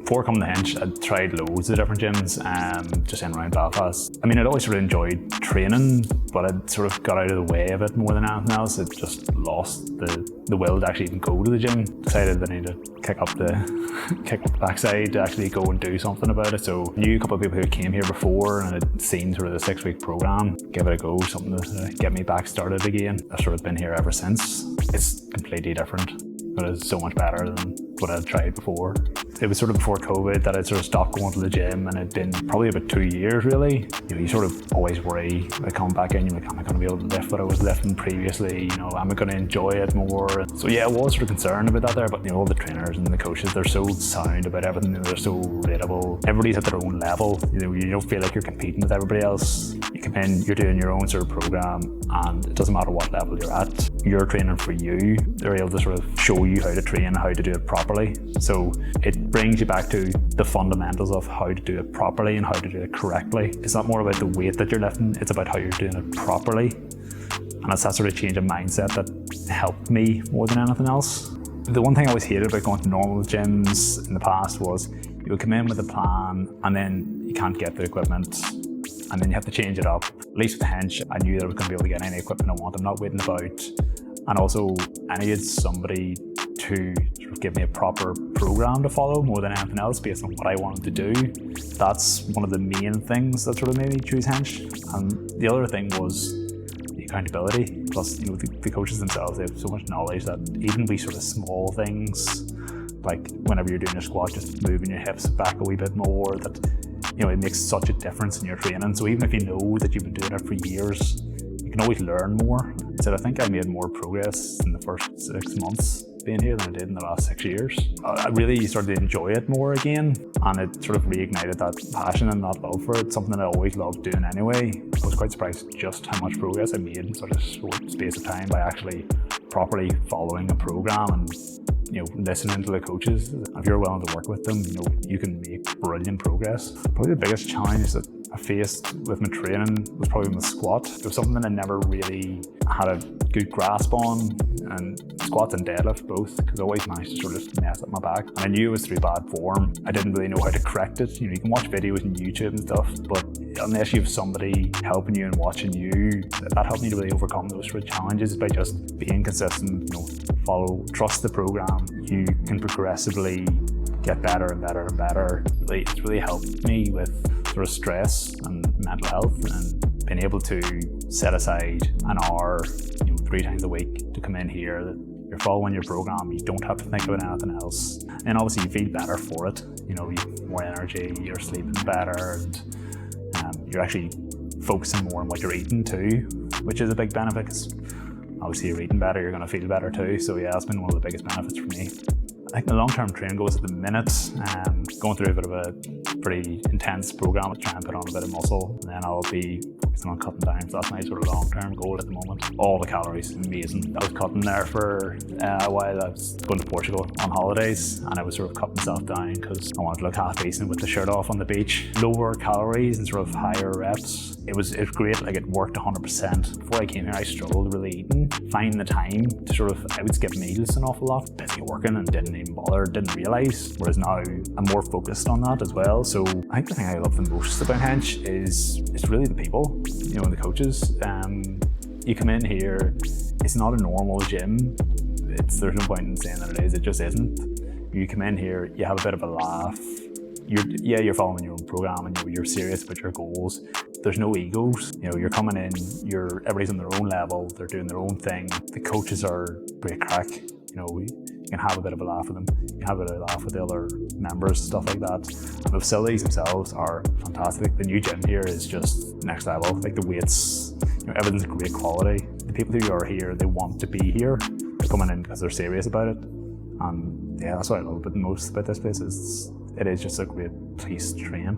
Before coming to Hinch, I'd tried loads of different gyms, just in around Belfast. I mean, I'd always sort of enjoyed training, but I'd sort of got out of the way of it more than anything else. I'd just lost the will to actually even go to the gym. Decided that I need to kick up the backside to actually go and do something about it. So I knew a couple of people who came here before and had seen sort of the 6-week program. Give it a go, something to get me back started again. I've sort of been here ever since. It's completely different, but it's so much better than what I'd tried before. It was sort of before COVID that I'd sort of stopped going to the gym, and it'd been probably about 2 years really. You know, you sort of always worry, I come back in, you're like, am I going to be able to lift what I was lifting previously? You know, am I going to enjoy it more? So yeah, I was sort of concerned about that there, but you know, all the trainers and the coaches, they're so sound about everything, they're so relatable. Everybody's at their own level. You know, you don't feel like you're competing with everybody else. You come in, you're doing your own sort of program, and it doesn't matter what level you're at. You're training for you. They're able to sort of show you how to train and how to do it properly. So it brings you back to the fundamentals of how to do it properly and how to do it correctly. It's not more about the weight that you're lifting, it's about how you're doing it properly. And it's that sort of change of mindset that helped me more than anything else. The one thing I always hated about going to normal gyms in the past was you would come in with a plan and then you can't get the equipment, and then you have to change it up. At least with Hinch, I knew that I was going to be able to get any equipment I want. I'm not waiting about. And also, I needed somebody to sort of give me a proper program to follow more than anything else based on what I wanted to do. That's one of the main things that sort of made me choose Hinch. And the other thing was the accountability. Plus, you know, the coaches themselves, they have so much knowledge that even we sort of small things, like whenever you're doing your squat, just moving your hips back a wee bit more, that, you know, it makes such a difference in your training. So even if you know that you've been doing it for years, you can always learn more. So I think I made more progress in the first 6 months being here than I did in the last 6 years. I really started to enjoy it more again, and it sort of reignited that passion and that love for it, something that I always loved doing anyway. I was quite surprised just how much progress I made in such a short space of time by actually properly following a program and, you know, listening to the coaches. If you're willing to work with them, you know, you can make brilliant progress. Probably the biggest challenge that I faced with my training was probably my squat. It was something that I never really had a good grasp on, and squats and deadlift both, because I always managed to sort of mess up my back. And I knew it was through bad form. I didn't really know how to correct it. You know, you can watch videos on YouTube and stuff, but unless you have somebody helping you and watching you, that helped me to really overcome those sort of challenges by just being consistent, you know, trust the program. You can progressively get better and better and better. It's really helped me with sort of stress and mental health, and being able to set aside an hour, you know, 3 times a week to come in here, that you're following your program, you don't have to think about anything else. And obviously you feel better for it. You know, you have more energy, you're sleeping better, and you're actually focusing more on what you're eating too, which is a big benefit, because obviously you're eating better, you're going to feel better too. So yeah, that's been one of the biggest benefits for me. I think the long-term training goals at the minute, going through a bit of a pretty intense program to try and put on a bit of muscle, and then I'll be focusing on cutting down. So that's my sort of long-term goal at the moment. All the calories, amazing. I was cutting there for a while. I was going to Portugal on holidays, and I was sort of cutting myself down because I wanted to look half decent with the shirt off on the beach. Lower calories and sort of higher reps. It was great. Like, it worked 100%. Before I came here, I struggled really eating. Finding the time to sort of, I would skip meals an awful lot. Busy working and didn't even bother, didn't realise. Whereas now I'm more focused on that as well. So I think the thing I love the most about Hinch is it's really the people, you know, and the coaches. You come in here, it's not a normal gym. There's no point in saying that it is, it just isn't. You come in here, you have a bit of a laugh. You're following your own program and you're serious about your goals. There's no egos. You know, you're coming in, everybody's on their own level, they're doing their own thing. The coaches are great crack. You know, you can have a bit of a laugh with them. You can have a bit of a laugh with the other members, stuff like that. And the facilities themselves are fantastic. The new gym here is just next level. Like, the weights, you know, everything's great quality. The people who are here, they want to be here. They're coming in because they're serious about it. And yeah, that's what I love most about this place. It is just a great place to train.